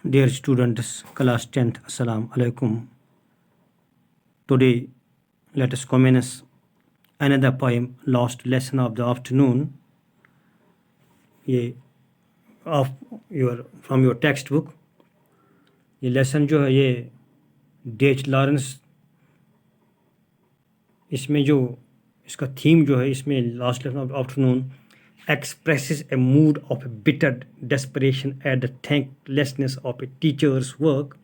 Dear students, class 10th, Assalamu alaikum. Today, let us commence another poem, Last Lesson of the Afternoon. ये from your textbook. ये lesson जो है ये डेच Lawrence, इसमें जो इसका थीम जो है इसमें last lesson of afternoon expresses a mood of bitter desperation at the thanklessness of a teacher's work.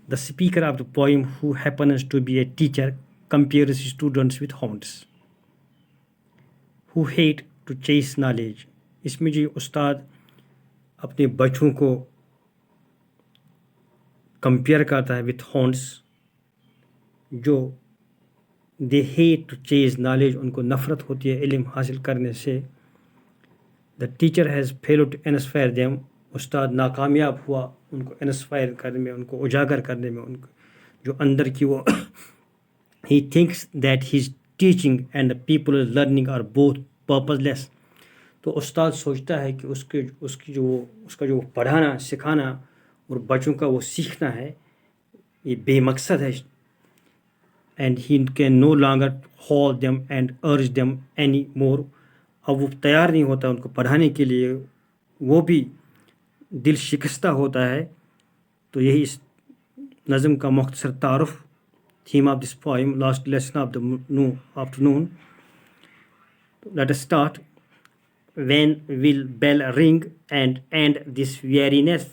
The speaker of the poem, who happens to be a teacher, compares students with hounds who hate to chase knowledge. इसमें जो उस्ताद अपने बच्चों को compare करता है with horns, जो they hate to chase knowledge, उनको नफ़रत होती है इल्म हासिल करने से. The teacher has failed to inspire them, उस्ताद नाकामयाब हुआ उनको इंस्पायर करने में, उनको उजागर करने में, उनको जो अंदर की वो ही thinks that his teaching and the people learning are both purposeless. तो उस्ताद सोचता है कि उसका जो पढ़ाना सिखाना और बच्चों का वो सीखना है ये बेमकसद है. And he can no longer hold them and urge them any more. अब वो तैयार नहीं होता उनको पढ़ाने के लिए, वो भी दिल शिकस्ता होता है. तो यही इस नज़म का मुख्तसर तारुफ, theme of this poem, last lesson of the afternoon. Let us start. When will bell ring and end this weariness?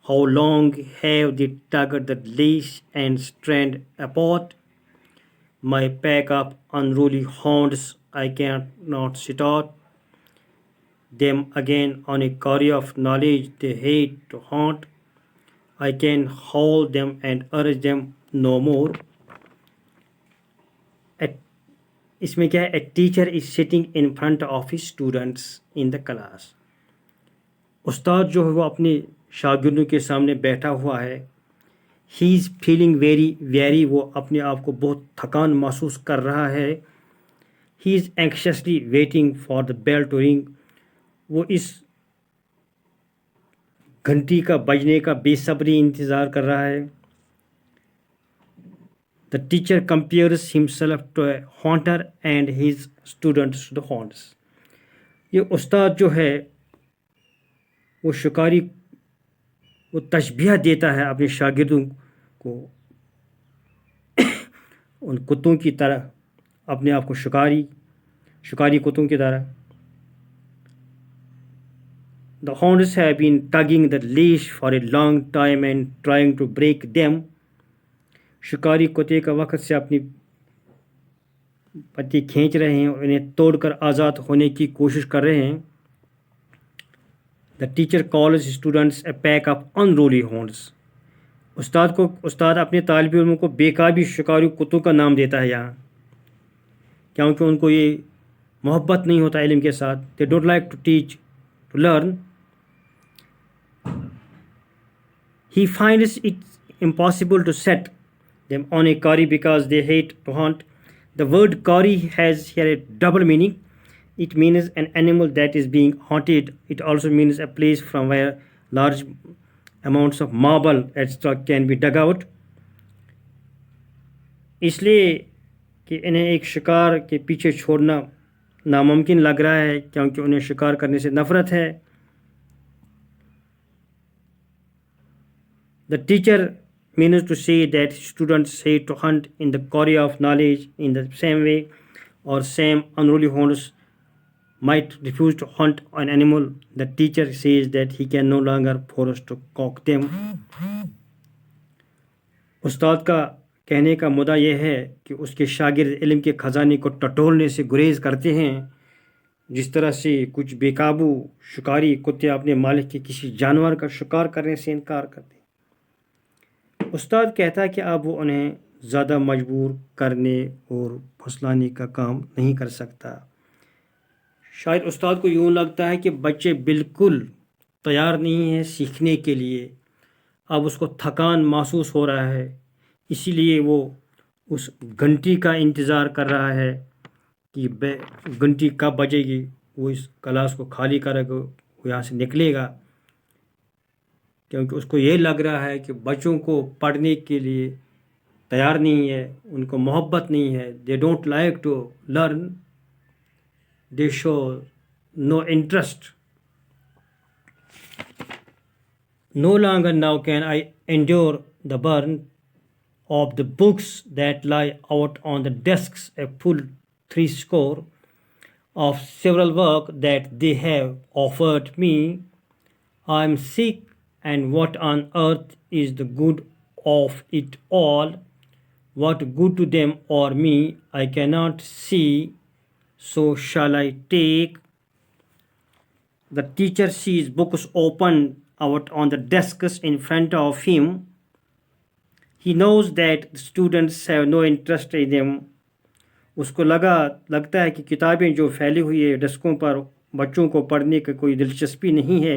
How long have they tugged the leash and strand apart? My pack of unruly hounds, I cannot start them again on a career of knowledge they hate to haunt. I can hold them and urge them no more. इसमें क्या है, a teacher is sitting in front of his students in the class. उस्ताद जो है वो अपने शागिर्दों के सामने बैठा हुआ है. ही इज़ फीलिंग वेरी, वो अपने आप को बहुत थकान महसूस कर रहा है. He is anxiously waiting for the bell to ring, वो इस घंटी का बजने का बेसब्री इंतज़ार कर रहा है. The teacher compares himself to a haunter and his students to the haunts. ये उस्ताद जो है वो शिकारी, वो तशबीह देता है अपने शागिर्दों को उन कुत्तों की तरह, अपने आप को शिकारी कुत्तों की तरह. The hounds have been tugging the leash for a long time and trying to break them. शिकारी कुत्ते का वक्त से अपनी पत्ती खींच रहे हैं और इन्हें तोड़कर आज़ाद होने की कोशिश कर रहे हैं. The teacher calls students A pack of unruly horns. उस्ताद अपने तालिब इल्मों को बेकाबी शिकारी कुत्तों का नाम देता है यहाँ, क्योंकि उनको ये मोहब्बत नहीं होता इल्म के साथ. They don't like to teach, to learn. He finds it impossible to set them on a Kari because they hate to hunt. The word Kari has here a double meaning. It means an animal that is being haunted. It also means a place from where large amounts of marble etc. can be dug out. इसलिए कि इन्हें एक शिकार के पीछे छोड़ना नामुमकिन लग रहा है, क्योंकि उन्हें शिकार करने से नफ़रत है. The teacher means to say that students hate to hunt in the career of knowledge in the same way, or same unruly hounds might refuse to hunt an animal. The teacher says that he can no longer force to cock them. उस्ताद का कहने का मुद्दा यह है कि उसके शागिर्द इल्म के ख़जाने को टटोलने से गुरेज करते हैं, जिस तरह से कुछ बेकाबू शिकारी कुत्ते अपने मालिक के किसी जानवर का शिकार करने से इनकार करते हैं. उस्ताद कहता है कि अब वो उन्हें ज़्यादा मजबूर करने और फुसलाने का काम नहीं कर सकता. शायद उस्ताद को यूँ लगता है कि बच्चे बिल्कुल तैयार नहीं हैं सीखने के लिए. अब उसको थकान महसूस हो रहा है, इसीलिए वो उस घंटी का इंतज़ार कर रहा है कि घंटी कब बजेगी, वो इस क्लास को खाली करेगा, वो यहाँ से निकलेगा. क्योंकि उसको ये लग रहा है कि बच्चों को पढ़ने के लिए तैयार नहीं है, उनको मोहब्बत नहीं है, they don't like to learn, they show no interest. No longer now can I endure the burden of the books that lie out on the desks, a full 3 score of several work that they have offered me. I am sick, and what on earth is the good of it all? What good to them or me I cannot see, so shall I take? The teacher sees books open out on the desks in front of him. He knows that the students have no interest in them. उसको लगता है कि किताबें जो फैली हुई है डेस्कों पर, बच्चों को पढ़ने की कोई दिलचस्पी नहीं है.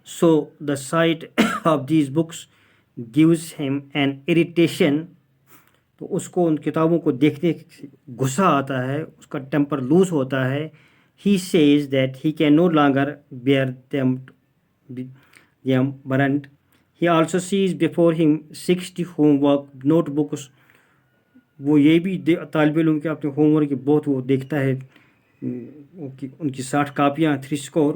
So the sight of these books gives him an irritation. तो उसको उन किताबों को देखने गुस्सा आता है, उसका टेम्पर लूज होता है. He says that he can no longer bear them burdened. He also sees before him 60 homework notebooks. वो ये भी तालिब इल्म के अपने होमवर्क की बहुत वो देखता है, उनकी 60 कापियाँ 3 score.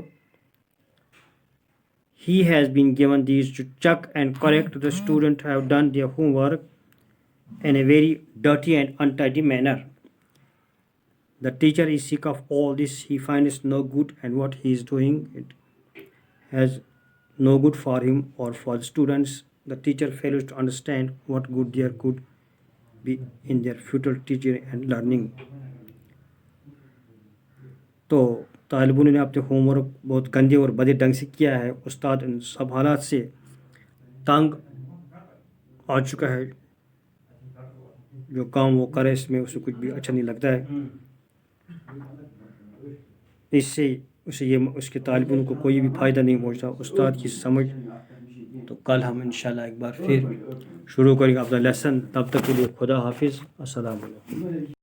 He has been given these to check and correct the students who have done their homework in a very dirty and untidy manner. The teacher is sick of all this. He finds no good, and what he is doing it has no good for him or for the students. The teacher fails to understand what good there could be in their future teaching and learning. तो तालिबुन ने अपने homework बहुत गंदे और बदे ढंग से किया है. उस्ताद इन सब हालात से तंग आ चुका है. जो काम वो करे इसमें उसे कुछ भी अच्छा नहीं लगता है. इससे उसके तालिबुन को कोई भी फ़ायदा नहीं पहुंचता. उस्ताद की समझ. तो कल हम इंशाल्लाह एक बार फिर शुरू करेंगे अपना लेसन. तब तक के लिए खुदा हाफिज़. अस्सलाम वालेकुम.